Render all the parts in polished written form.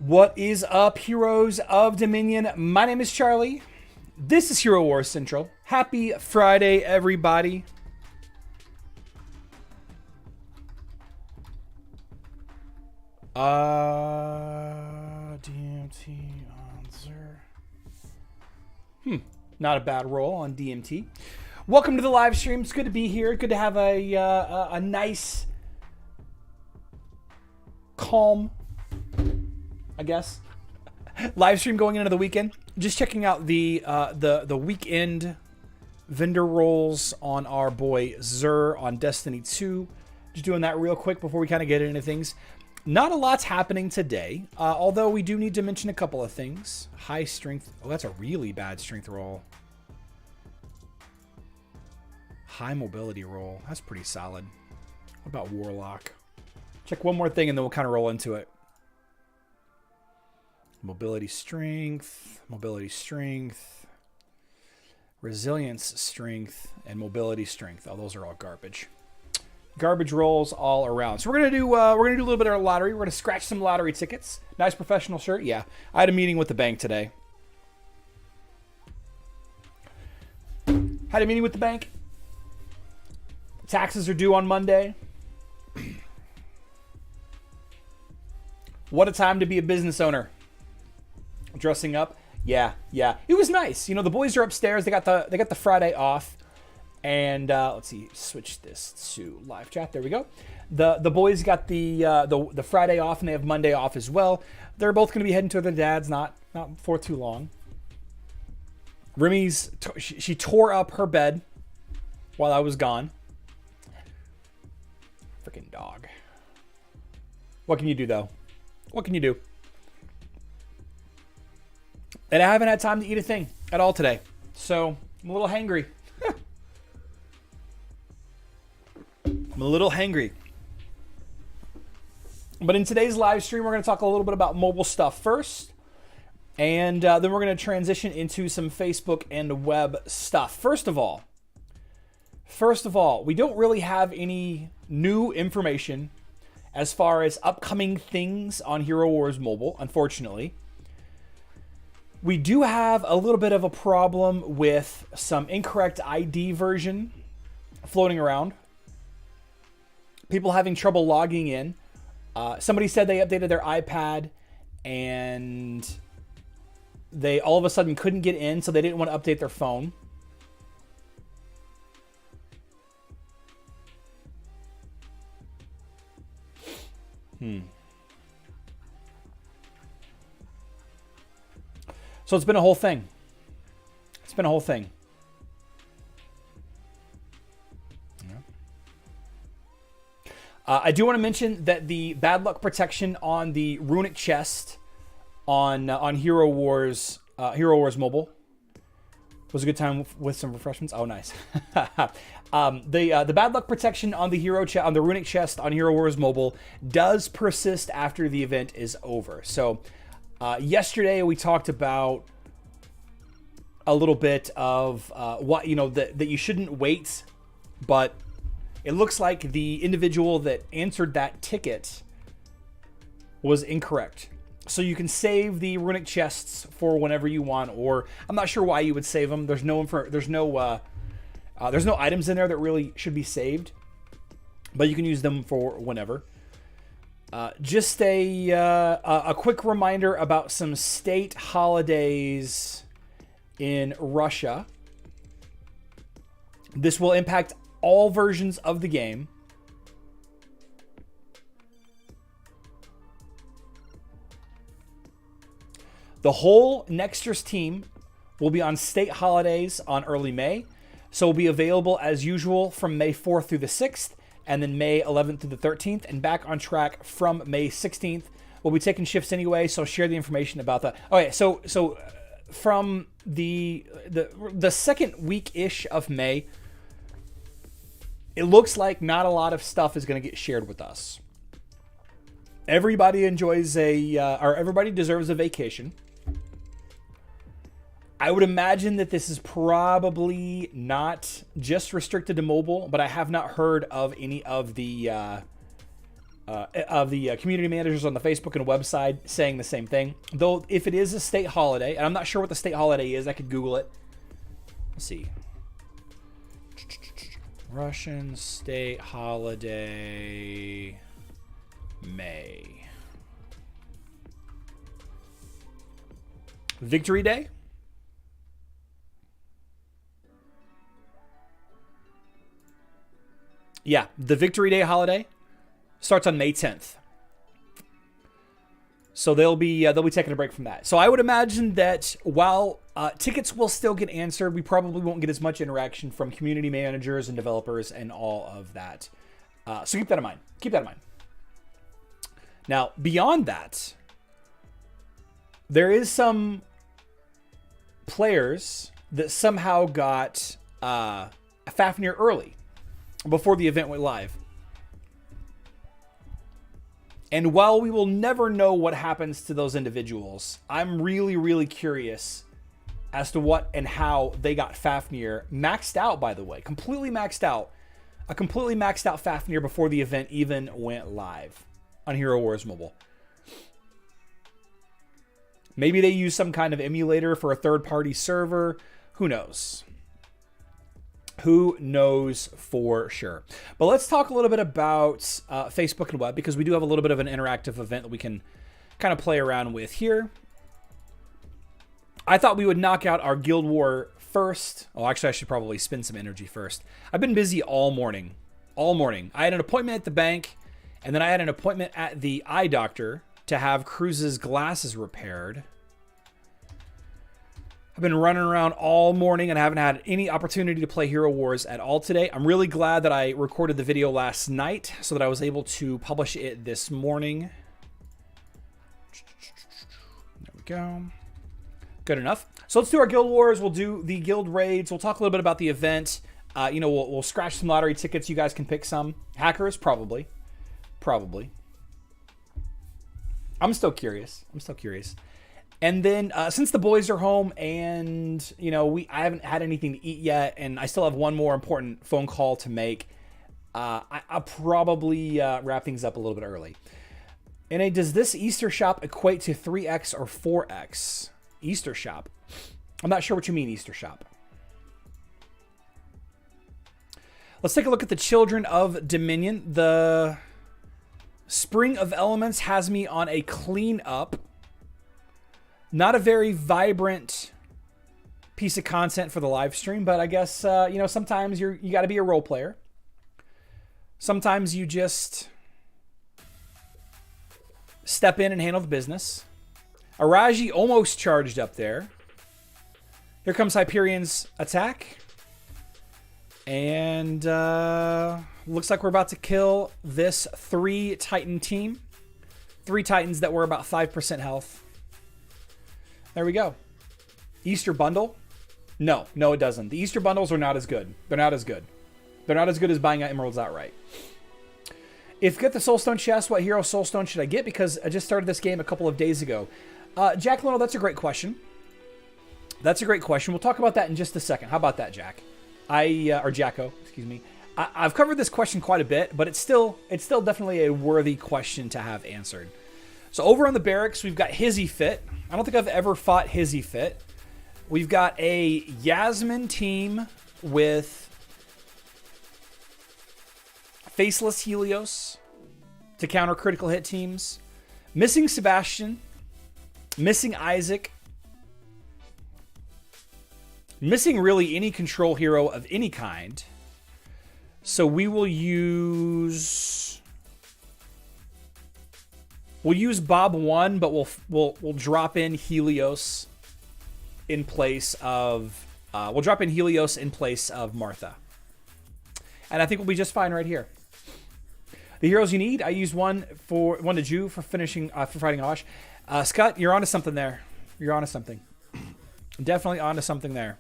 What is up, heroes of Dominion? My name is Charlie. This is Hero Wars Central. Happy Friday, everybody. DMT on Zer. Not a bad roll on DMT. Welcome to the live stream. It's good to be here. Good to have a nice, calm, I guess, live stream going into the weekend. Just checking out the weekend vendor rolls on our boy Zer on Destiny 2. Just doing that real quick before we kind of get into things. Not a lot's happening today, although we do need to mention a couple of things. High strength. Oh, that's a really bad strength roll. High mobility roll. That's pretty solid. What about Warlock? Check one more thing and then we'll kind of roll into it. Mobility strength, resilience strength, and mobility strength. Oh, those are all garbage. Garbage rolls all around. So we're gonna do a little bit of lottery. We're gonna scratch some lottery tickets. Nice professional shirt. Yeah, I had a meeting with the bank today. Taxes are due on Monday. What a time to be a business owner. Dressing up, yeah, it was nice. You know, the boys are upstairs. They got the Friday off, and let's see, switch this to live chat. There we go. The boys got the Friday off, and they have Monday off as well. They're both going to be heading to their dad's not for too long. Remy's she tore up her bed while I was gone. Freaking dog. What can you do though? What can you do? And I haven't had time to eat a thing at all today. So I'm a little hangry. But in today's live stream, we're going to talk a little bit about mobile stuff first. And then we're going to transition into some Facebook and web stuff. First of all, we don't really have any new information as far as upcoming things on Hero Wars Mobile, unfortunately. We do have a little bit of a problem with some incorrect ID version floating around. People having trouble logging in. Somebody said they updated their iPad and they all of a sudden couldn't get in, so they didn't want to update their phone. So it's been a whole thing. Yeah. I do want to mention that the bad luck protection on the runic chest on Hero Wars Mobile was a good time with some refreshments. Oh, nice. The bad luck protection on the runic chest on Hero Wars Mobile does persist after the event is over. So yesterday we talked about a little bit of what that you shouldn't wait, but it looks like the individual that answered that ticket was incorrect. So you can save the runic chests for whenever you want, or I'm not sure why you would save them. There's no items in there that really should be saved, but you can use them for whenever. Just a quick reminder about some state holidays in Russia. This will impact all versions of the game. The whole Next Year's team will be on state holidays on early May, so will be available as usual from May 4th through the 6th, and then May 11th through the 13th, and back on track from May 16th. We'll be taking shifts anyway, so share the information about that. Okay, so from the second week-ish of May, it looks like not a lot of stuff is going to get shared with us. Everybody everybody deserves a vacation. I would imagine that this is probably not just restricted to mobile, but I have not heard of any of the community managers on the Facebook and website saying the same thing. Though if it is a state holiday, and I'm not sure what the state holiday is, I could Google it. Let's see. Russian state holiday, May. Victory Day? Yeah, the Victory Day holiday starts on May 10th. So they'll be taking a break from that. So I would imagine that while tickets will still get answered, we probably won't get as much interaction from community managers and developers and all of that. So keep that in mind. Keep that in mind. Now, beyond that, there is some players that somehow got Fafnir early before the event went live. And while we will never know what happens to those individuals, I'm really, really curious as to what and how they got Fafnir maxed out, by the way. Completely maxed out. A completely maxed out Fafnir before the event even went live on Hero Wars Mobile. Maybe they use some kind of emulator for a third-party server. Who knows? Who knows for sure? But let's talk a little bit about Facebook and web, because we do have a little bit of an interactive event that we can kind of play around with here. I thought we would knock out our Guild War first. Oh, actually, I should probably spend some energy first. I've been busy all morning. All morning. I had an appointment at the bank, and then I had an appointment at the eye doctor to have Cruz's glasses repaired. I've been running around all morning and I haven't had any opportunity to play Hero Wars at all today. I'm really glad that I recorded the video last night so that I was able to publish it this morning. There we go. Good enough. So let's do our Guild Wars. We'll do the guild raids. We'll talk a little bit about the event. We'll scratch some lottery tickets. You guys can pick some. Hackers, probably. Probably. I'm still curious. And then since the boys are home and, I haven't had anything to eat yet, and I still have one more important phone call to make, I'll probably wrap things up a little bit early. And does this Easter shop equate to 3x or 4x? Easter shop. I'm not sure what you mean, Easter shop. Let's take a look at the Children of Dominion. The Spring of Elements has me on a clean up. Not a very vibrant piece of content for the live stream, but I guess, sometimes you got to be a role player. Sometimes you just step in and handle the business. Araji almost charged up there. Here comes Hyperion's attack. And looks like we're about to kill this 3 Titan team. 3 Titans that were about 5% health. There we go. Easter bundle? No, it doesn't. The Easter bundles are not as good. They're not as good. They're not as good as buying emeralds outright. If get the Soulstone chest, what hero Soulstone should I get? Because I just started this game a couple of days ago. Jack Little, that's a great question. That's a great question. We'll talk about that in just a second. How about that, Jack? Or Jacko, excuse me. I've covered this question quite a bit, but it's still definitely a worthy question to have answered. So over on the barracks, we've got Hizzy Fit. I don't think I've ever fought Hizzy Fit. We've got a Yasmin team with Faceless Helios to counter critical hit teams. Missing Sebastian. Missing Isaac. Missing really any control hero of any kind. So we will use... We'll use Bob 1, but we'll drop in Helios in place of Martha. And I think we'll be just fine right here. The heroes you need, I used one to Jew for finishing for fighting Osh. Scott, you're onto something there. You're onto something. Definitely onto something there.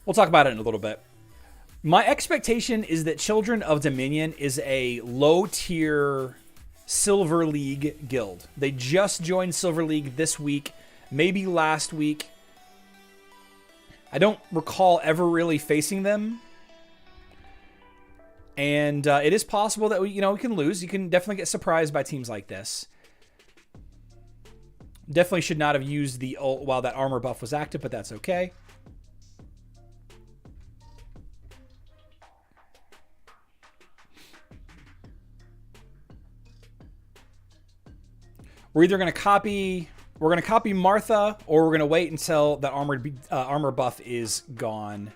We'll talk about it in a little bit. My expectation is that Children of Dominion is a low-tier Silver League guild. They just joined Silver League this week, maybe last week. I don't recall ever really facing them. And it is possible that we can lose. You can definitely get surprised by teams like this. Definitely should not have used the ult while that armor buff was active, but that's okay. We're either going to copy Martha, or we're going to wait until that armor buff is gone.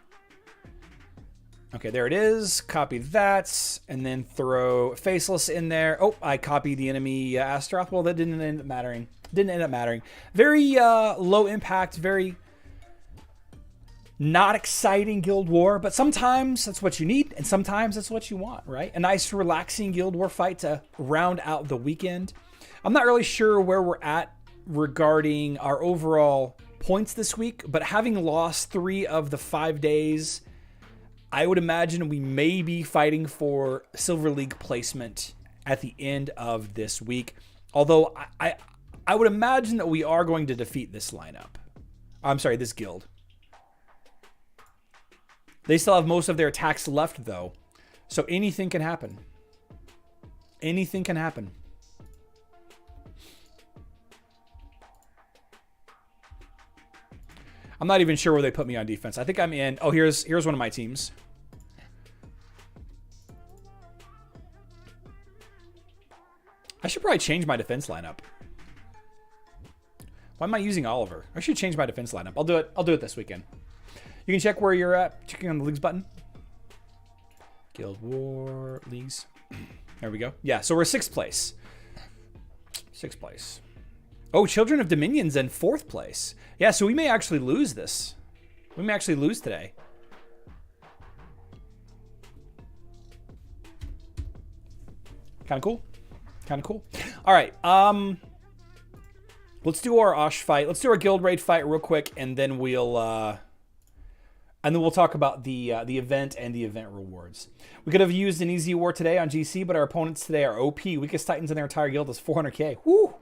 Okay, there it is. Copy that, and then throw Faceless in there. Oh, I copied the enemy Astaroth. Well, that didn't end up mattering. Very low impact, very not exciting Guild War, but sometimes that's what you need, and sometimes that's what you want, right? A nice, relaxing Guild War fight to round out the weekend. I'm not really sure where we're at regarding our overall points this week, but having lost 3 of the 5 days, I would imagine we may be fighting for Silver League placement at the end of this week. Although I would imagine that we are going to defeat this lineup. I'm sorry, this guild. They still have most of their attacks left, though. So anything can happen. Anything can happen. I'm not even sure where they put me on defense. I think I'm in. Oh, here's one of my teams. I should probably change my defense lineup. Why am I using Oliver? I should change my defense lineup. I'll do it. I'll do it this weekend. You can check where you're at. Checking on the leagues button. Guild War leagues. There we go. Yeah, so we're 6th place. 6th place. Oh, Children of Dominion's in 4th place. Yeah, so we may actually lose this. We may actually lose today. Kind of cool. Kind of cool. All right. Let's do our Osh fight. Let's do our guild raid fight real quick, and then we'll talk about the event and the event rewards. We could have used an easy war today on GC, but our opponents today are OP. Weakest Titans in their entire guild is 400k. Woo!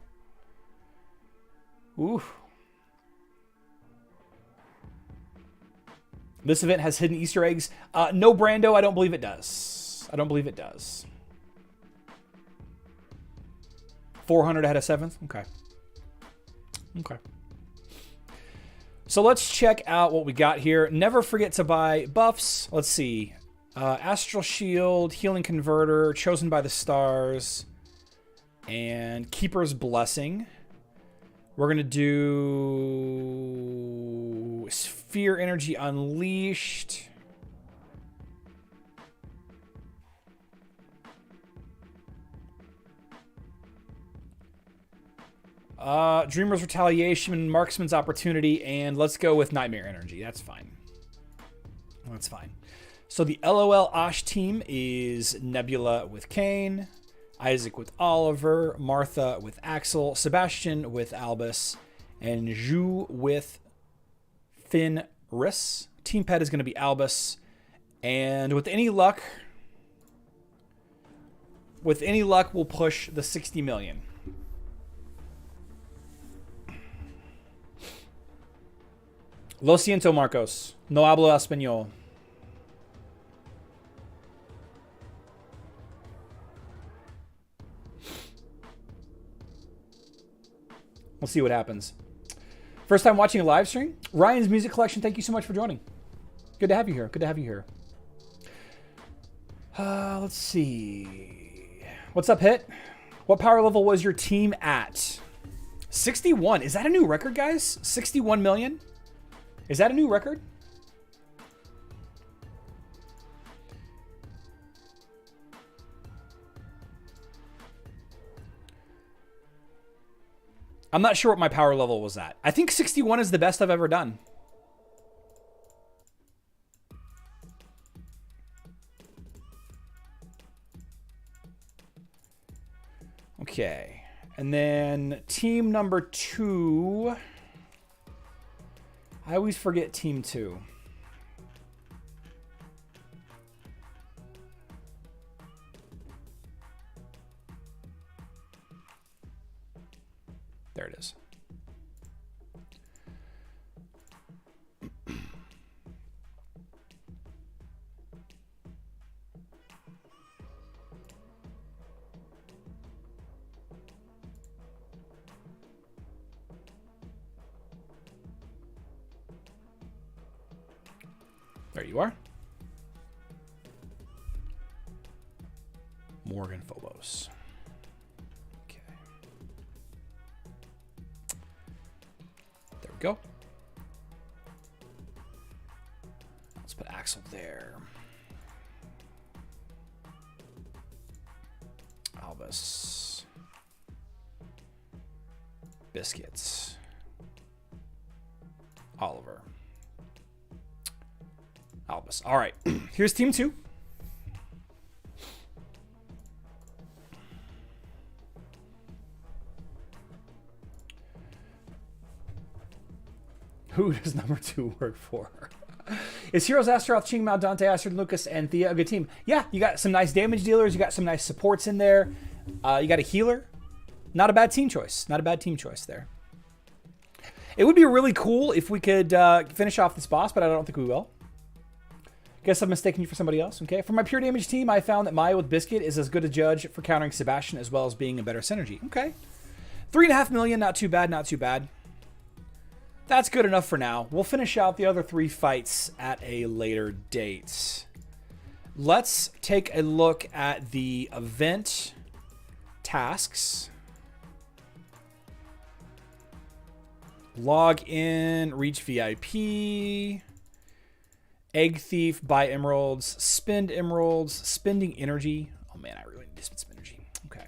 Ooh. This event has hidden Easter eggs. No Brando, I don't believe it does. I don't believe it does. 400 ahead of 7th? Okay. Okay. So let's check out what we got here. Never forget to buy buffs. Let's see. Astral Shield, Healing Converter, Chosen by the Stars, and Keeper's Blessing. We're going to do Sphere Energy Unleashed. Dreamer's Retaliation, Marksman's Opportunity, and let's go with Nightmare Energy. That's fine. That's fine. So the LOL Osh team is Nebula with Kane, Isaac with Oliver, Martha with Axel, Sebastian with Albus, and Zhu with Fenris. Team pet is going to be Albus. And with any luck, we'll push the 60 million. Lo siento, Marcos. No hablo español. We'll see what happens. First time watching a live stream? Ryan's Music Collection, thank you so much for joining. Good to have you here. Good to have you here. Let's see. What's up, Hit? What power level was your team at? 61. Is that a new record, guys? 61 million? Is that a new record? I'm not sure what my power level was at. I think 61 is the best I've ever done. Okay. And then team number 2. I always forget team 2. There it is. There you are. Morgan Phobos. Okay. There we go. Let's put Axel there. Albus. Biscuits. Oliver. Albus. All right. Here's team 2. Who does number 2 work for? Is Heroes Astaroth, Chingmao, Dante, Astrid, Lucas, and Thea a good team? Yeah, you got some nice damage dealers. You got some nice supports in there. You got a healer. Not a bad team choice. Not a bad team choice there. It would be really cool if we could finish off this boss, but I don't think we will. Guess I'm mistaking you for somebody else. Okay. For my pure damage team, I found that Maya with Biscuit is as good a judge for countering Sebastian as well as being a better synergy. Okay. 3.5 million. Not too bad. Not too bad. That's good enough for now. We'll finish out the other 3 fights at a later date. Let's take a look at the event tasks. Log in, reach VIP, egg thief, buy emeralds, spending energy. Oh man, I really need to spend some energy. Okay.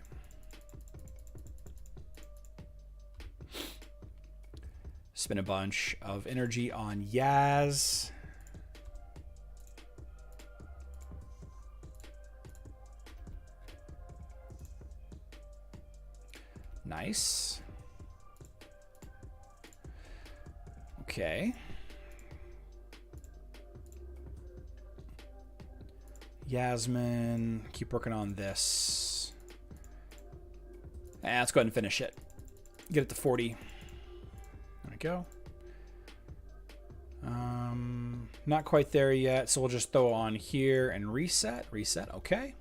Spend a bunch of energy on Yaz. Nice. Okay. Yasmin, keep working on this. Let's go ahead and finish it. Get it to 40. There we go. Not quite there yet, so we'll just throw on here and reset. Reset, okay.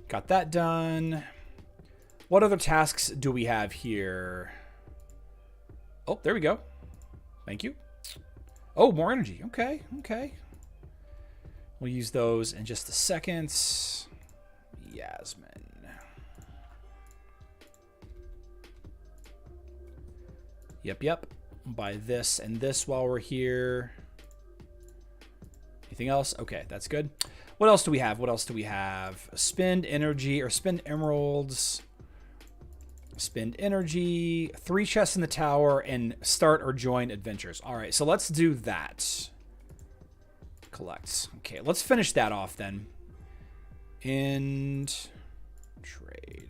Got that done. What other tasks do we have here? Oh, there we go. Thank you. Oh, more energy. Okay, okay. We'll use those in just a second. Yasmin. Yep. Buy this and this while we're here. Anything else? Okay, that's good. What else do we have? What else do we have? Spend energy or spend emeralds. Spend energy. 3 chests in the tower and start or join adventures. All right, so let's do that. Collect. Okay, let's finish that off then. End. Trade.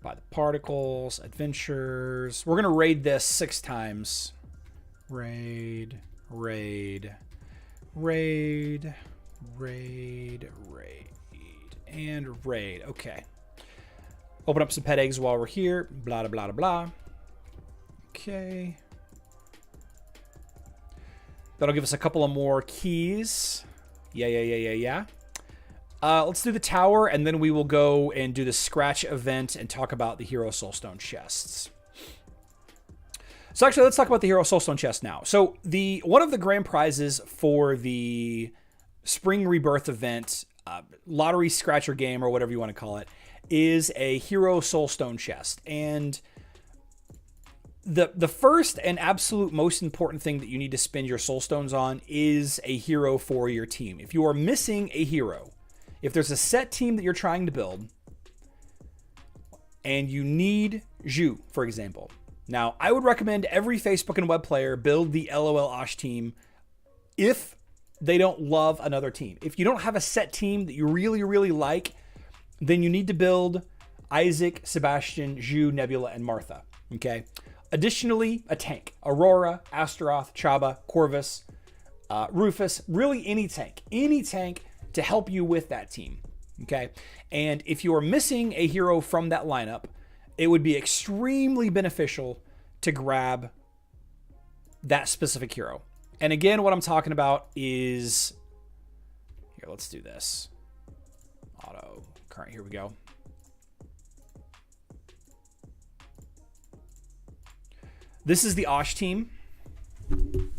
Buy the particles. Adventures. We're going to raid this 6 times. Raid. Raid. Raid. Raid. Raid. And raid. Okay. Open up some pet eggs while we're here. Blah, blah, blah, blah. Okay. That'll give us a couple of more keys. Yeah. Let's do the tower, and then we will go and do the scratch event and talk about the Hero Soulstone chests. So actually, let's talk about the Hero Soulstone chest now. So one of the grand prizes for the Spring Rebirth event, lottery scratcher game, or whatever you want to call it, is a Hero Soulstone chest. And the first and absolute most important thing that you need to spend your Soulstones on is a hero for your team. If you are missing a hero, if there's a set team that you're trying to build, and you need Zhu, for example. Now, I would recommend every Facebook and web player build the LOL Osh team if they don't love another team. If you don't have a set team that you really, really like, then you need to build Isaac, Sebastian, Zhu, Nebula, and Martha. Okay? Additionally, a tank. Aurora, Astaroth, Chaba, Corvus, Rufus, really any tank. Any tank to help you with that team. Okay? And if you are missing a hero from that lineup, it would be extremely beneficial to grab that specific hero. And again, what I'm talking about is... Here, let's do this. Auto. Current, here we go. This is the Osh team.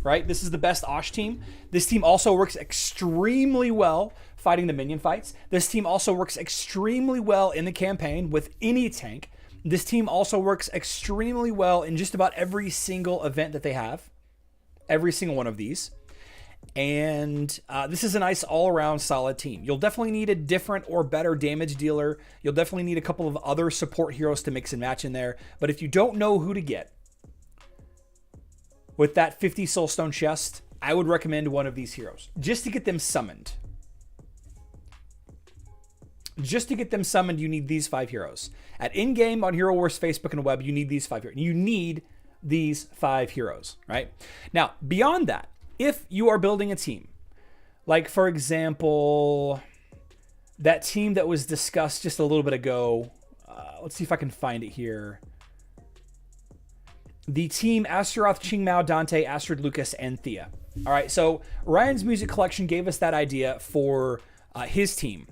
right? This is the best Osh team. This team also works extremely well fighting the minion fights. This team also works extremely well in the campaign with any tank. This team also works extremely well in just about every single event that they have. Every single one of these. And this is a nice all-around solid team. You'll definitely need a different or better damage dealer. You'll definitely need a couple of other support heroes to mix and match in there. But if you don't know who to get with that 50 Soulstone chest, I would recommend one of these heroes just to get them summoned. Just to get them summoned, you need these 5 heroes. At in-game on Hero Wars Facebook and web, you need these 5 heroes. You need these 5 heroes, right? Now, beyond that, if you are building a team, like, for example, that team that was discussed just a little bit ago, let's see if I can find it here. The team Astaroth, Qingmao, Dante, Astrid, Lucas, and Thea. All right, so Ryan's Music Collection gave us that idea for his team.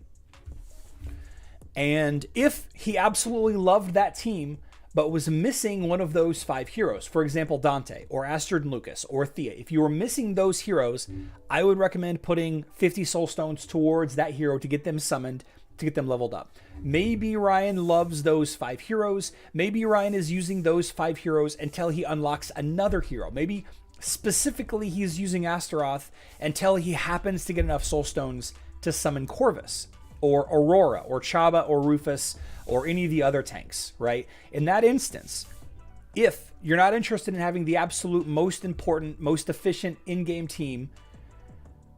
And if he absolutely loved that team, but was missing one of those 5 heroes, for example, Dante, or Astrid and Lucas, or Thea, if you were missing those heroes, I would recommend putting 50 Soul Stones towards that hero to get them summoned, to get them leveled up. Maybe Ryan loves those 5 heroes. Maybe Ryan is using those 5 heroes until he unlocks another hero. Maybe specifically he's using Astaroth until he happens to get enough Soul Stones to summon Corvus, or Aurora, or Chaba, or Rufus, or any of the other tanks, right? In that instance, if you're not interested in having the absolute most important, most efficient in-game team,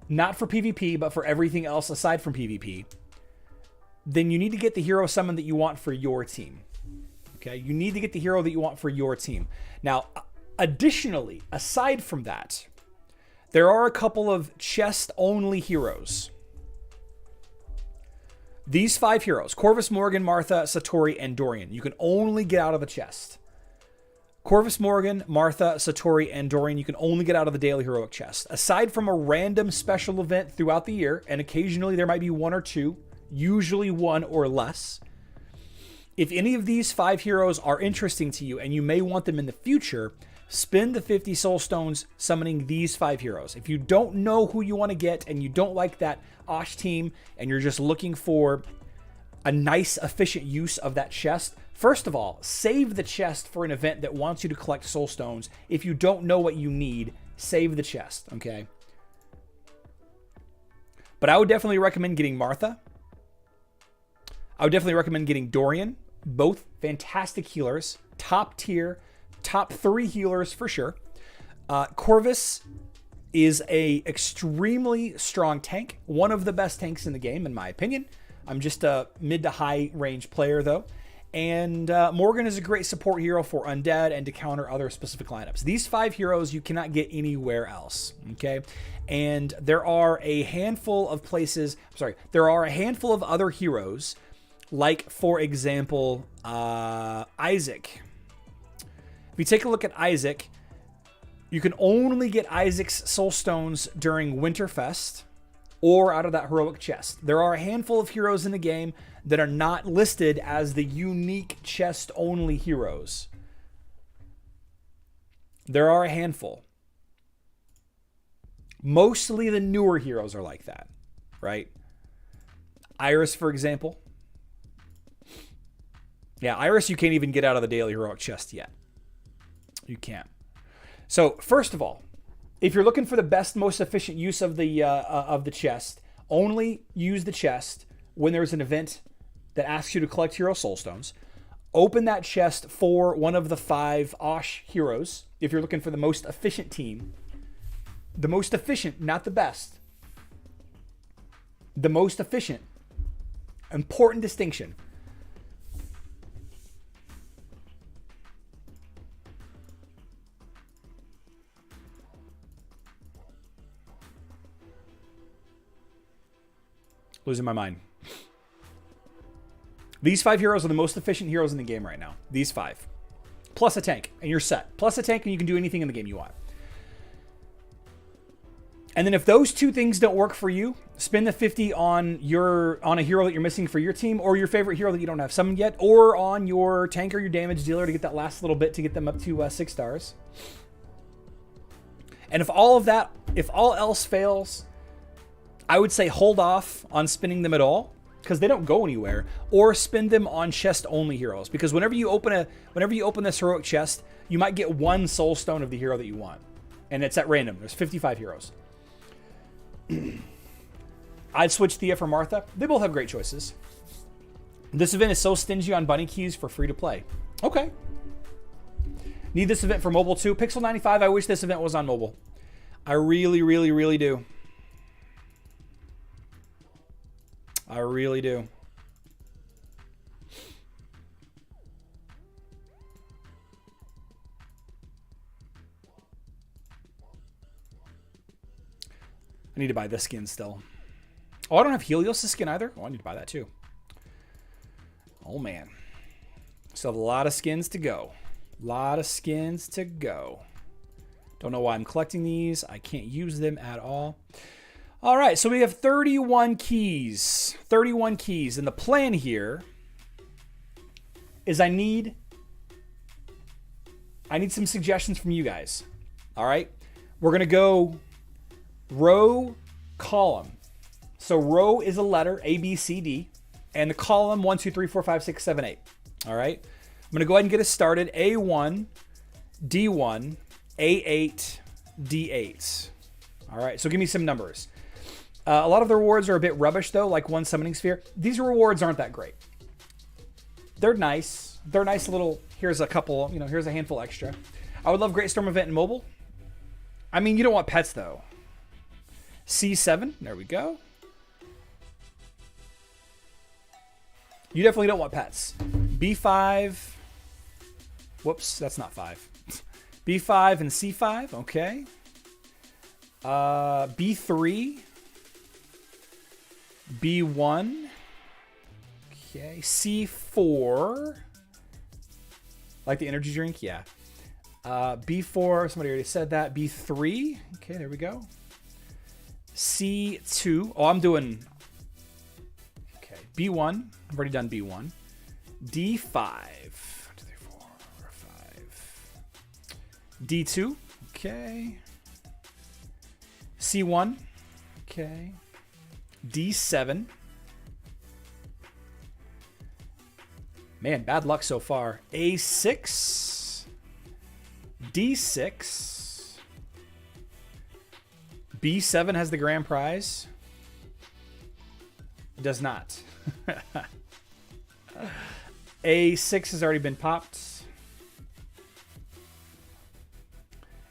not for PvP, but for everything else aside from PvP, then you need to get the hero summon that you want for your team. Okay? You need to get the hero that you want for your team. Now, additionally, aside from that, there are a couple of chest-only heroes. These 5 heroes, Corvus, Morgan, Martha, Satori, and Dorian, you can only get out of the chest. Corvus, Morgan, Martha, Satori, and Dorian, you can only get out of the daily heroic chest. Aside from a random special event throughout the year, and occasionally there might be 1 or 2, usually 1 or less. If any of these 5 heroes are interesting to you and you may want them in the future, spend the 50 Soul Stones summoning these 5 heroes. If you don't know who you want to get and you don't like that Osh team and you're just looking for a nice, efficient use of that chest, first of all, save the chest for an event that wants you to collect Soul Stones. If you don't know what you need, save the chest, okay? But I would definitely recommend getting Martha. I would definitely recommend getting Dorian. Both fantastic healers. Top tier, top 3 healers for sure. Corvus is a extremely strong tank. One of the best tanks in the game, in my opinion. I'm just a mid to high range player though. And Morgan is a great support hero for Undead and to counter other specific lineups. These 5 heroes you cannot get anywhere else, okay? And there are a handful of places, there are a handful of other heroes, like, for example, Isaac. If you take a look at Isaac, you can only get Isaac's Soul Stones during Winterfest or out of that heroic chest. There are a handful of heroes in the game that are not listed as the unique chest-only heroes. There are a handful. Mostly the newer heroes are like that, right? Iris, for example. Yeah, Iris you can't even get out of the daily heroic chest yet. You can't. So, first of all, if you're looking for the best, most efficient use of the chest, only use the chest when there's an event that asks you to collect hero soul stones. Open that chest for one of the 5 Osh heroes if you're looking for the most efficient team. The most efficient, not the best. The most efficient. Important distinction. Losing my mind. These 5 heroes are the most efficient heroes in the game right now. These 5. Plus a tank, and you're set. Plus a tank, and you can do anything in the game you want. And then if those 2 things don't work for you, spend the 50 on a hero that you're missing for your team, or your favorite hero that you don't have summoned yet, or on your tank or your damage dealer to get that last little bit to get them up to 6 stars. And if all else fails, I would say hold off on spinning them at all, because they don't go anywhere, or spend them on chest only heroes, because whenever you open this heroic chest, you might get one soul stone of the hero that you want, and it's at random. There's 55 heroes. I'd switch Thea for Martha. They both have great choices. This event is so stingy on bunny keys for free to play. Okay. Need this event for mobile too. Pixel 95, I wish this event was on mobile. I really, really, really do. I really do. I need to buy this skin still. Oh, I don't have Helios' skin either. Oh, I need to buy that too. Oh, man. Still have a lot of skins to go. Lot of skins to go. Don't know why I'm collecting these. I can't use them at all. All right, so we have 31 keys. 31 keys. And the plan here is I need some suggestions from you guys. All right? We're going to go row, column. So row is a letter, A, B, C, D. And the column, 1, 2, 3, 4, 5, 6, 7, 8. All right? I'm going to go ahead and get us started. A1, D1, A8, D8. All right, so give me some numbers. A lot of the rewards are a bit rubbish, though, like one summoning sphere. These rewards aren't that great. They're nice. They're nice little, here's a couple, here's a handful extra. I would love Great Storm event in mobile. I mean, you don't want pets, though. C7, there we go. You definitely don't want pets. B5. Whoops, that's not 5. B5 and C5, okay. B3. B1. Okay, C4. Like the energy drink? Yeah. B4, somebody already said that. B3. Okay, there we go. C2. Oh, I'm doing... Okay, B1. I've already done B1. D5. 1, 2, 3, 4, 5. D2. Okay. C1. Okay. D7. Man, bad luck so far. A6. D6. B7 has the grand prize. It does not. A6 has already been popped.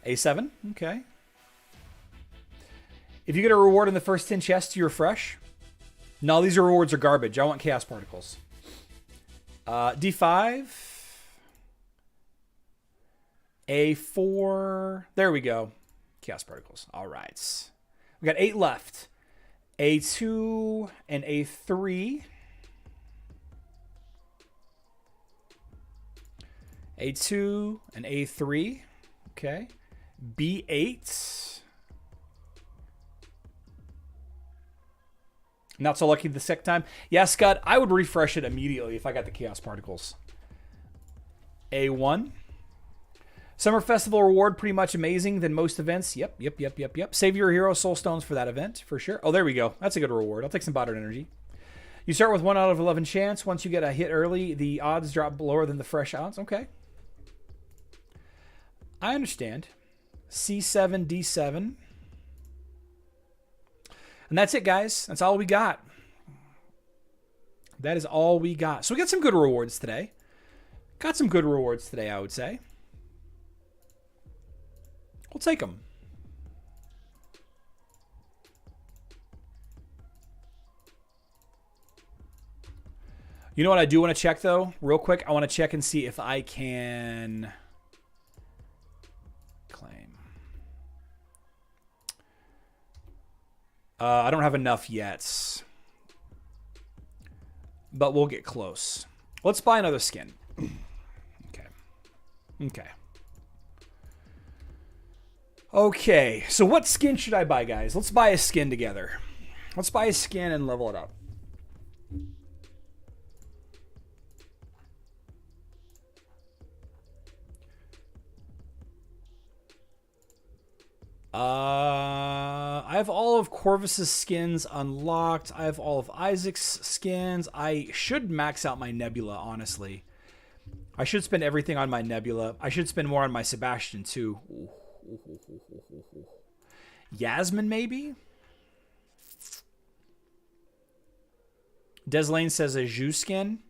A7. Okay. If you get a reward in the first 10 chests, you refresh. No, these rewards are garbage. I want chaos particles. D5. A4. There we go. Chaos particles. All right. We got 8 left. A2 and A3. A2 and A3. Okay. B8. Not so lucky the second time. Yeah, Scott, I would refresh it immediately if I got the chaos particles. A1. Summer Festival reward, pretty much amazing than most events. Yep. Save your hero soul stones for that event, for sure. Oh, there we go. That's a good reward. I'll take some Bodder energy. You start with 1 out of 11 chance. Once you get a hit early, the odds drop lower than the fresh odds. Okay. I understand. C7, D7. And that's it, guys. That's all we got. That is all we got. So we got some good rewards today. Got some good rewards today, I would say. We'll take them. You know what I do want to check, though? Real quick, I want to check and see if I can claim. I don't have enough yet. But we'll get close. Let's buy another skin. Okay. Okay, so what skin should I buy, guys? Let's buy a skin together. Let's buy a skin and level it up. I have all of Corvus's skins unlocked. I have all of Isaac's skins. I should max out my Nebula, honestly. I should spend everything on my Nebula. I should spend more on my Sebastian, too. Yasmin, maybe? Deslane says a Zhu skin.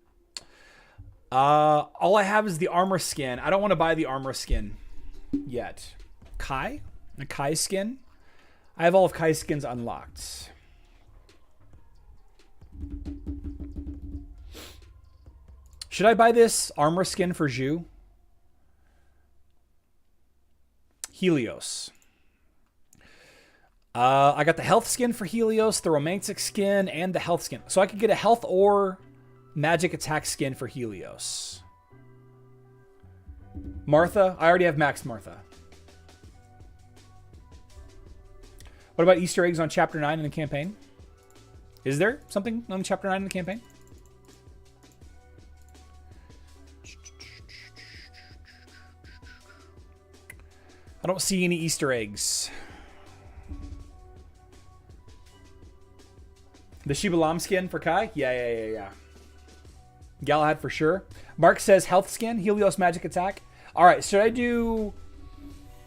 All I have is the armor skin. I don't want to buy the armor skin yet. Kai? A Kai skin? I have all of Kai's skins unlocked. Should I buy this armor skin for Zhu? Helios. I got the health skin for Helios, the romantic skin, and the health skin. So I could get a health or magic attack skin for Helios. Martha? I already have maxed Martha. What about Easter eggs on Chapter 9 in the campaign? Is there something on Chapter 9 in the campaign? I don't see any Easter eggs. The Shibalam skin for Kai? Yeah. Galahad for sure. Mark says health skin, Helios magic attack. All right, should I do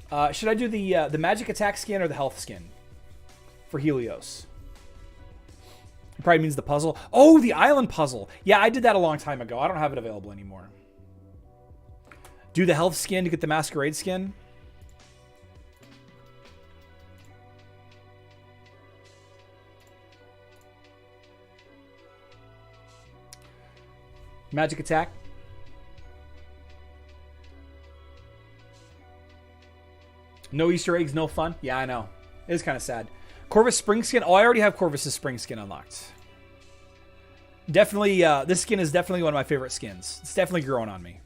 the magic attack skin or the health skin for Helios? It probably means the puzzle. Oh, the island puzzle. Yeah, I did that a long time ago. I don't have it available anymore. Do the health skin to get the masquerade skin. Magic attack. No Easter eggs, no fun. Yeah, I know. It is kind of sad. Corvus spring skin. Oh, I already have Corvus's spring skin unlocked. Definitely, this skin is definitely one of my favorite skins. It's definitely growing on me.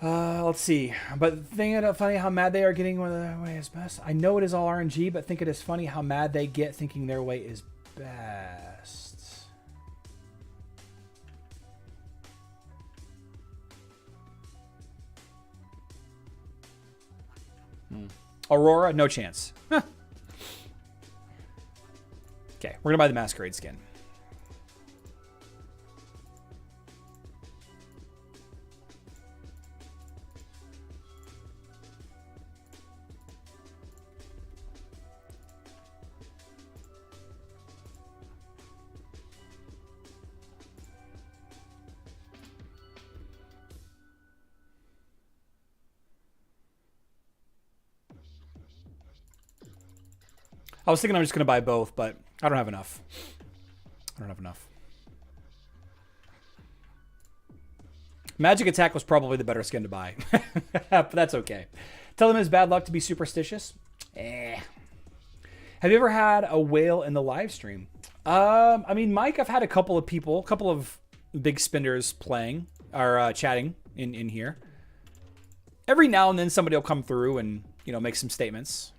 Let's see. But think it funny how mad they are getting when their way is best. I know it is all RNG, but think it is funny how mad they get thinking their way is best. Aurora, no chance. Huh. Okay, we're gonna buy the masquerade skin. I was thinking I'm just going to buy both, but I don't have enough. Magic Attack was probably the better skin to buy. But that's okay. Tell them it's bad luck to be superstitious. Have you ever had a whale in the live stream? I mean, Mike, I've had a couple of big spenders playing or chatting in here. Every now and then somebody will come through and, you know, make some statements.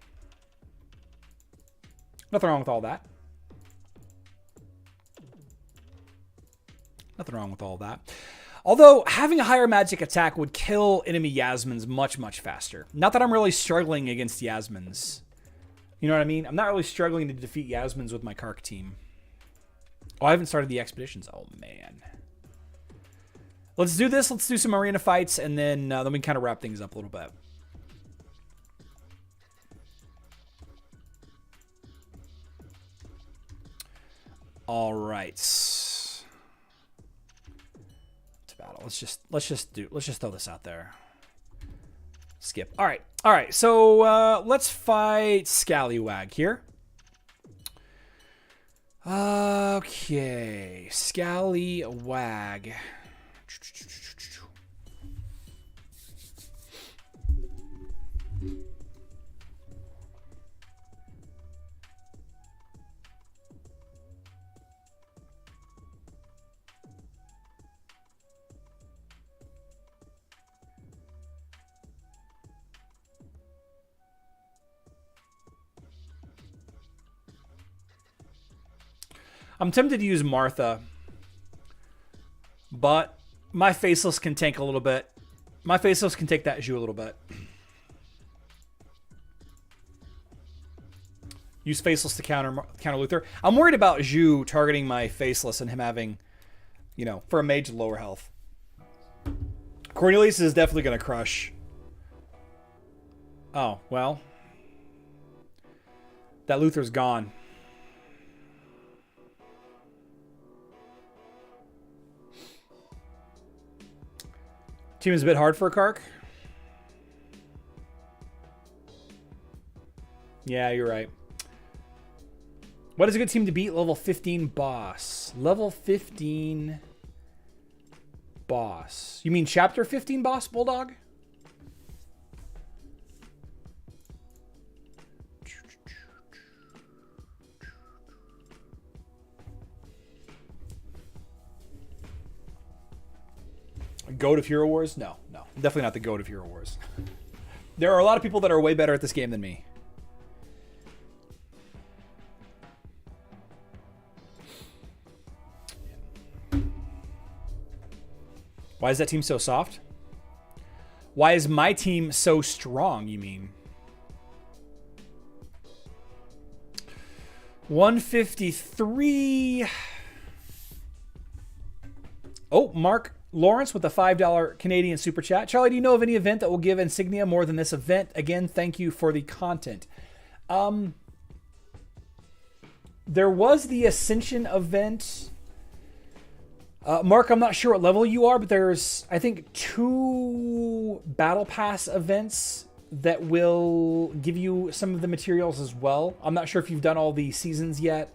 Nothing wrong with all that. Nothing wrong with all that. Although, having a higher magic attack would kill enemy Yasmins much, much faster. Not that I'm really struggling against Yasmins. You know what I mean? I'm not really struggling to defeat Yasmins with my Kark team. Oh, I haven't started the expeditions. Oh, man. Let's do this. Let's do some arena fights, and then we can kind of wrap things up a little bit. All right. To battle. Let's just throw this out there. Skip. All right. So let's fight Scallywag here. Okay, Scallywag. I'm tempted to use Martha, but my Faceless can tank a little bit. My Faceless can take that Zhu a little bit. Use Faceless to counter Luther. I'm worried about Zhu targeting my Faceless and him having, you know, for a mage lower health. Cornelius is definitely going to crush. Oh, well. That Luther's gone. Team is a bit hard for a Kark. Yeah, you're right. What is a good team to beat? Level 15 boss. Level 15 boss. You mean chapter 15 boss, Bulldog? GOAT of Hero Wars? No. Definitely not the GOAT of Hero Wars. There are a lot of people that are way better at this game than me. Why is that team so soft? Why is my team so strong, you mean? 153. Oh, Mark Lawrence with a $5 Canadian super chat. Charlie, do you know of any event that will give insignia more than this event? Again, thank you for the content. There was the Ascension event. Mark, I'm not sure what level you are, but there's, I think, 2 Battle Pass events that will give you some of the materials as well. I'm not sure if you've done all the seasons yet.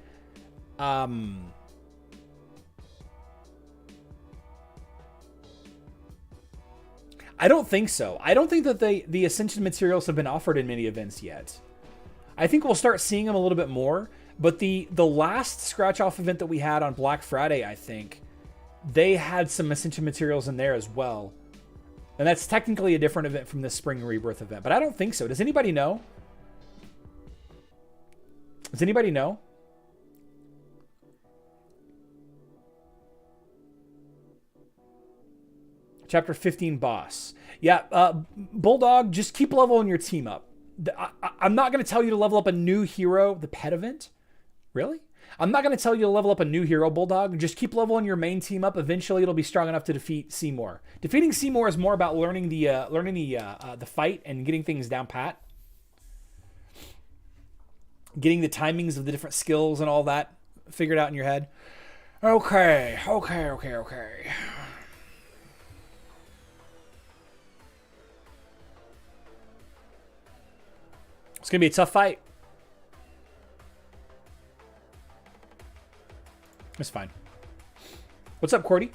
I don't think so. I don't think that the Ascension materials have been offered in many events yet. I think we'll start seeing them a little bit more, but the last scratch-off event that we had on Black Friday, I think, they had some Ascension materials in there as well. And that's technically a different event from this Spring Rebirth event. But I don't think so. Does anybody know? Does anybody know? Chapter 15 boss. Yeah, Bulldog, just keep leveling your team up. I'm not going to tell you to level up a new hero, the pet event. Really? I'm not going to tell you to level up a new hero, Bulldog. Just keep leveling your main team up. Eventually, it'll be strong enough to defeat Seymour. Defeating Seymour is more about learning the fight and getting things down pat. Getting the timings of the different skills and all that figured out in your head. Okay. It's going to be a tough fight. It's fine. What's up, Cordy?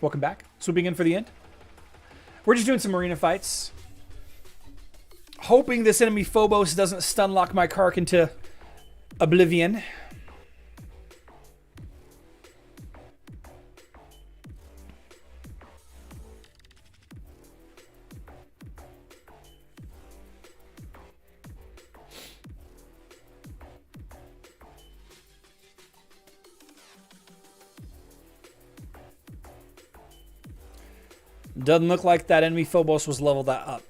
Welcome back. Swooping in for the end. We're just doing some arena fights. Hoping this enemy Phobos doesn't stun lock my Kark into oblivion. Doesn't look like that enemy Phobos was leveled that up.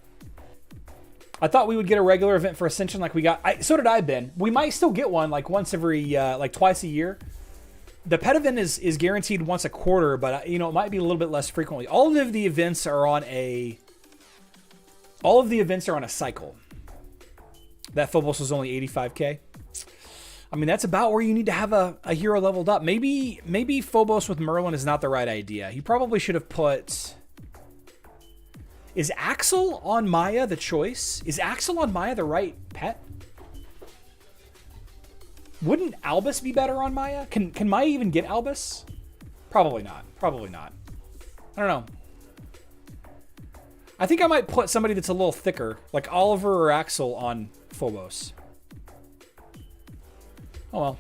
I thought we would get a regular event for Ascension like we got. So did I, Ben. We might still get one like once every, like twice a year. The pet event is guaranteed once a quarter, but you know, it might be a little bit less frequently. All of the events are on a cycle. That Phobos was only 85k. I mean, that's about where you need to have a hero leveled up. Maybe Phobos with Merlin is not the right idea. You probably should have put... Is Axel on Maya the choice? Is Axel on Maya the right pet? Wouldn't Albus be better on Maya? Can Maya even get Albus? Probably not. Probably not. I don't know. I think I might put somebody that's a little thicker, like Oliver or Axel, on Phobos. Oh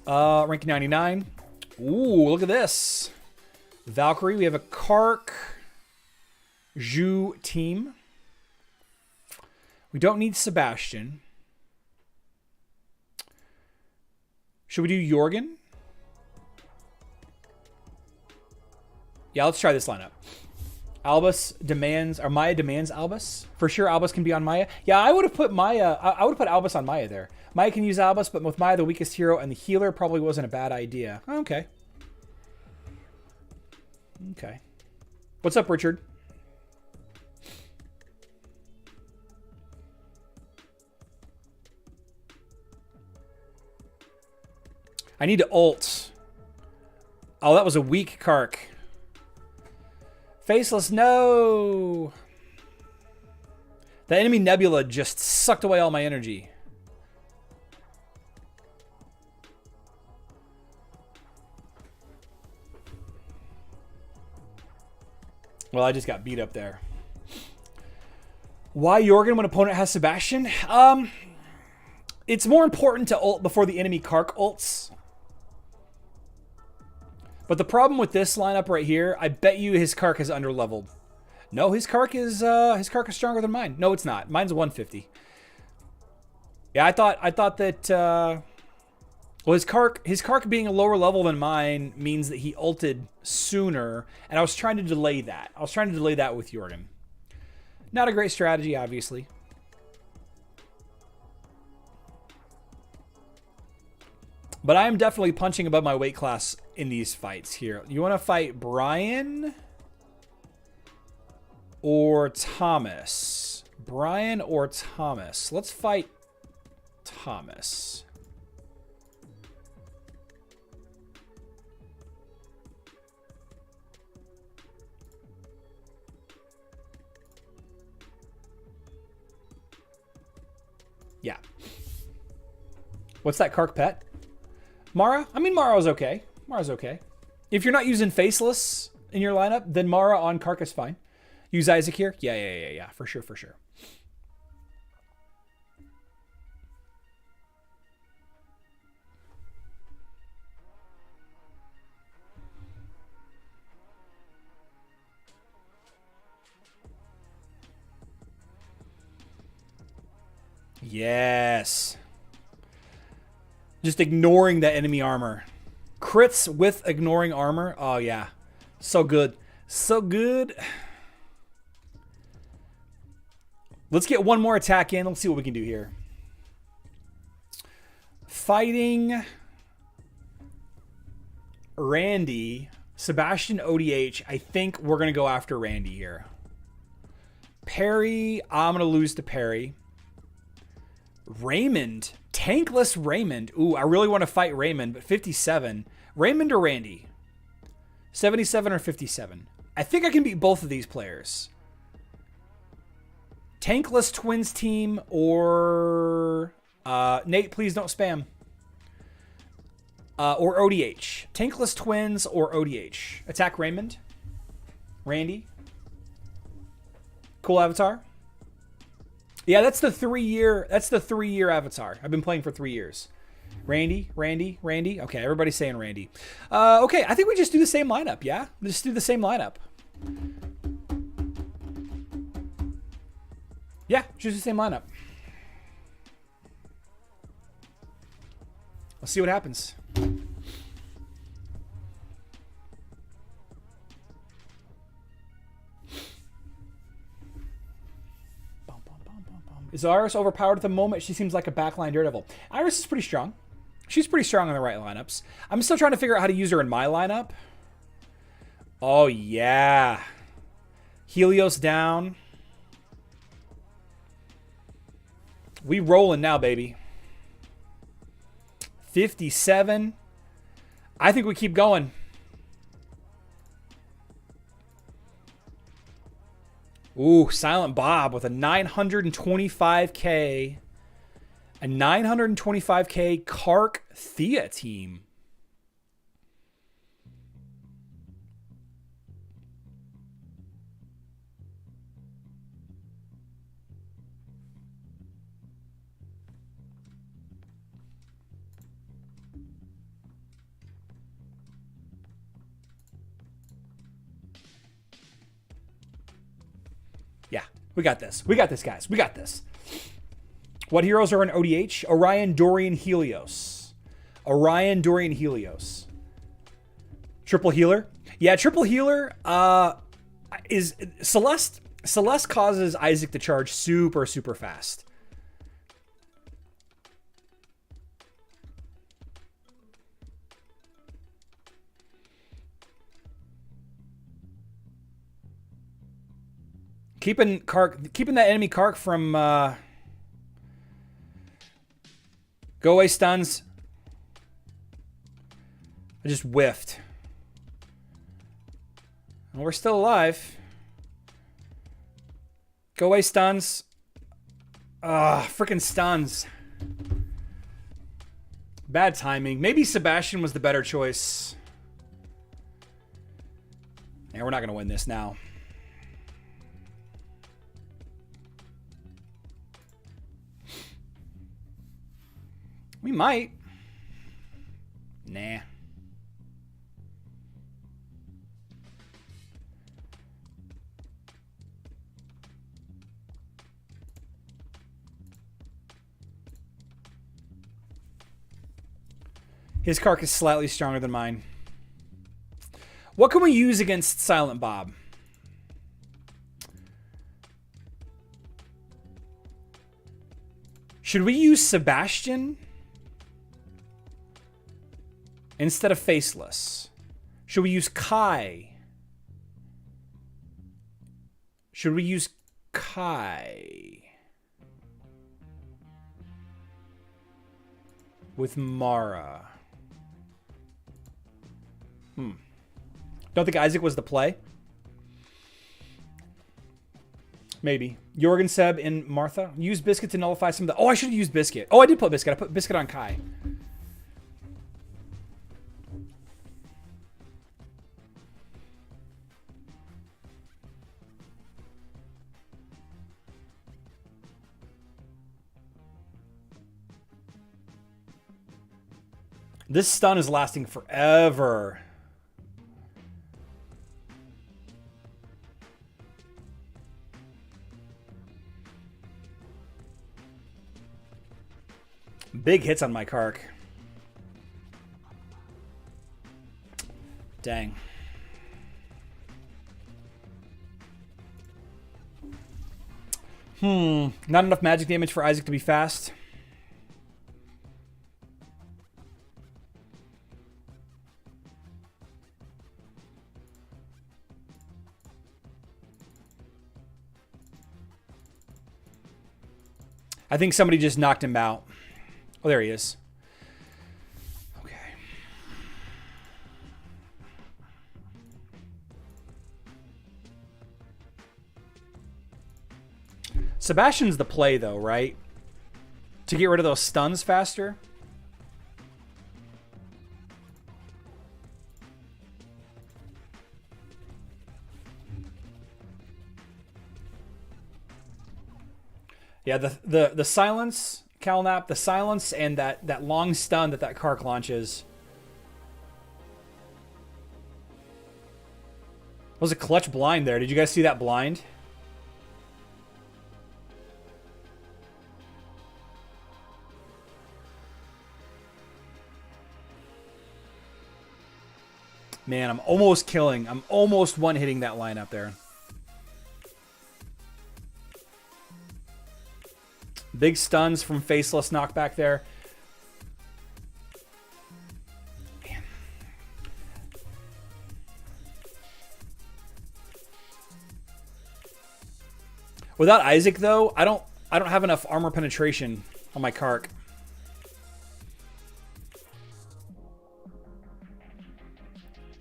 well. Ranking 99. Ooh, look at this. Valkyrie. We have a Kark Zhu team. We don't need Sebastian. Should we do Jorgen? Yeah, let's try this lineup. Albus demands, or Maya demands Albus. For sure, Albus can be on Maya. Yeah, I would have put Maya. I would have put Albus on Maya there. Maya can use Albus, but with Maya the weakest hero and the healer, probably wasn't a bad idea. Okay. Okay. What's up, Richard? I need to ult. Oh, that was a weak Kark. Faceless, no! The enemy Nebula just sucked away all my energy. Well, I just got beat up there. Why Jorgen when opponent has Sebastian? It's more important to ult before the enemy Kark ults. But the problem with this lineup right here, I bet you his Kark is underleveled. No, his Kark is stronger than mine. No, it's not. Mine's 150. Yeah, I thought that well, his Kark being a lower level than mine means that he ulted sooner, and I was trying to delay that. I was trying to delay that with Jorgen. Not a great strategy, obviously. But I am definitely punching above my weight class in these fights here. You want to fight Brian or Thomas? Brian or Thomas? Let's fight Thomas. Yeah. What's that Kark pet? Mara? I mean, Mara's okay. Mara's okay. If you're not using Faceless in your lineup, then Mara on Kark is fine. Use Isaac here? Yeah. For sure, for sure. Yes. Just ignoring that enemy armor. Crits with ignoring armor. Oh, yeah. So good. So good. Let's get one more attack in. Let's see what we can do here. Fighting Randy. Sebastian ODH. I think we're going to go after Randy here. Parry. I'm going to lose to Parry. Raymond. Tankless Raymond. Ooh, I really want to fight Raymond, but 57. Raymond or Randy? 77 or 57? I think I can beat both of these players. Tankless Twins team or... Nate, please don't spam. Or ODH. Tankless Twins or ODH. Attack Raymond. Randy. Cool avatar. Yeah, that's the 3-year. That's the 3-year avatar. I've been playing for 3 years. Randy. Okay, everybody's saying Randy. Okay, I think we just do the same lineup. Yeah, just do the same lineup. Yeah, just the same lineup. Let's see what happens. Is Iris overpowered at the moment? She seems like a backline Daredevil. Iris is pretty strong. She's pretty strong in the right lineups. I'm still trying to figure out how to use her in my lineup. Oh, yeah. Helios down. We rolling now, baby. 57. I think we keep going. Ooh, Silent Bob with a 925k. A 925k Kark Thea team. Yeah, we got this. We got this, guys. We got this. What heroes are in ODH? Orion, Dorian, Helios. Orion, Dorian, Helios. Triple healer? Yeah, triple healer. is Celeste. Celeste causes Isaac to charge super, super fast. Keeping that enemy Kark from go away stuns. I just whiffed. Well, we're still alive. Go away stuns. Freaking stuns. Bad timing. Maybe Sebastian was the better choice. Yeah, we're not gonna win this now. We might. Nah. His Kark is slightly stronger than mine. What can we use against Silent Bob? Should we use Sebastian instead of Faceless? Should we use Kai? Should we use Kai with Mara? Don't think Isaac was the play. Maybe. Jorgen, Seb, and Martha. Use Biscuit to nullify some of the... Oh, I should have used Biscuit. Oh, I did put Biscuit. I put Biscuit on Kai. This stun is lasting forever. Big hits on my Kark. Dang. Not enough magic damage for Isaac to be fast. I think somebody just knocked him out. Oh, there he is. Okay. Sebastian's the play, though, right? To get rid of those stuns faster. Yeah, the silence, Calnap, the silence, and that long stun that Kark launches. Was a clutch blind there. Did you guys see that blind? Man, I'm almost killing. I'm almost one-hitting that line up there. Big stuns from Faceless knockback there. Man. Without Isaac though, I don't have enough armor penetration on my Kark.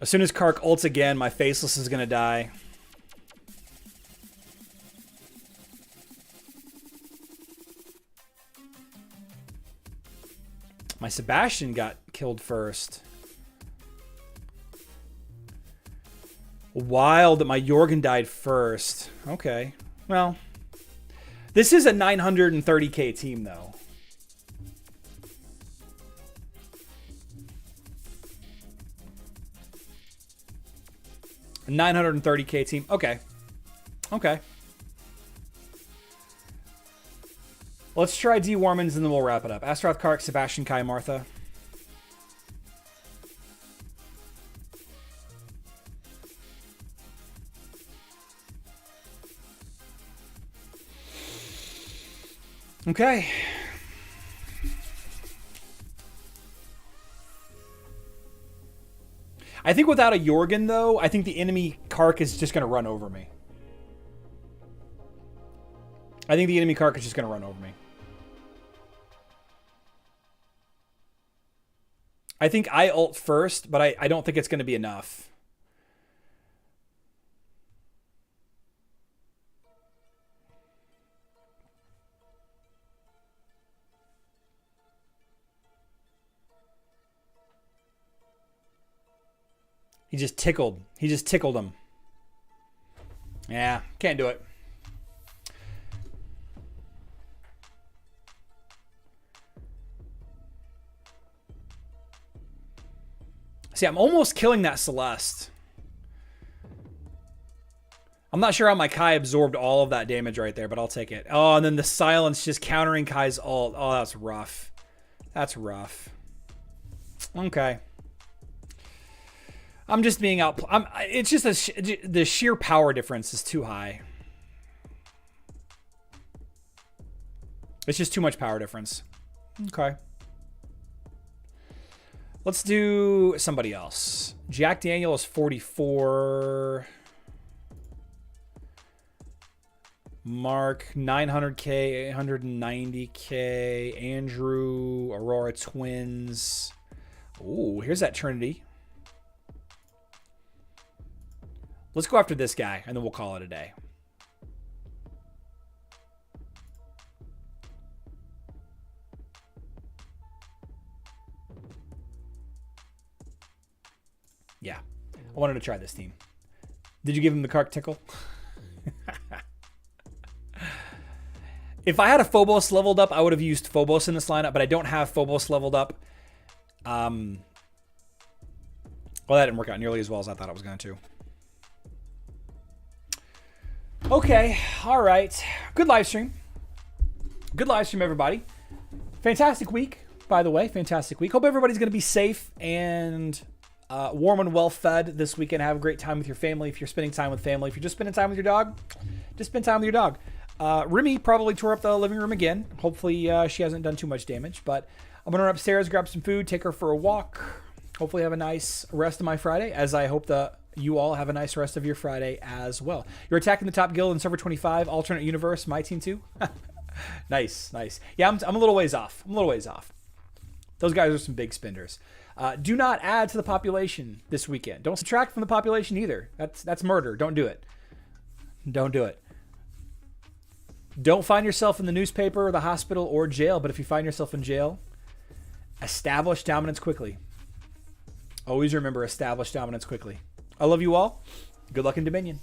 As soon as Kark ults again, my Faceless is gonna die. My Sebastian got killed first. Wild that my Jorgen died first. Okay. Well, this is a 930k team, though. A 930k team. Okay. Okay. Let's try D. Warmans and then we'll wrap it up. Astaroth, Kark, Sebastian, Kai, Martha. Okay. I think without a Jorgen, though, I think the enemy Kark is just going to run over me. I think the enemy Kark is just going to run over me. I think I ult first, but I don't think it's going to be enough. He just tickled. He just tickled him. Yeah, can't do it. See, I'm almost killing that Celeste. I'm not sure how my Kai absorbed all of that damage right there, but I'll take it. Oh, and then the silence just countering Kai's ult. Oh, that's rough. That's rough. Okay. I'm just being out. It's just the sheer power difference is too high. It's just too much power difference. Okay. Let's do somebody else. Jack Daniel is 44. Mark, 900K, 890K. Andrew, Aurora Twins. Ooh, here's that Trinity. Let's go after this guy, and then we'll call it a day. Yeah, I wanted to try this team. Did you give him the Kark tickle? If I had a Phobos leveled up, I would have used Phobos in this lineup, but I don't have Phobos leveled up. Well, that didn't work out nearly as well as I thought it was going to. Okay, all right. Good live stream. Good live stream, everybody. Fantastic week, by the way. Fantastic week. Hope everybody's going to be safe and warm and well fed this weekend. Have a great time with your family. If you're spending time with family, if you're just spending time with your dog, just spend time with your dog. Remy probably tore up the living room again. Hopefully she hasn't done too much damage, but I'm going to run upstairs, grab some food, take her for a walk. Hopefully have a nice rest of my Friday, as I hope that you all have a nice rest of your Friday as well. You're attacking the top guild in server 25, alternate universe, my team too. Nice, nice. Yeah, I'm a little ways off. I'm a little ways off. Those guys are some big spenders. Do not add to the population this weekend. Don't subtract from the population either. That's murder. Don't do it. Don't do it. Don't find yourself in the newspaper or the hospital or jail, but if you find yourself in jail, establish dominance quickly. Always remember, establish dominance quickly. I love you all. Good luck in Dominion.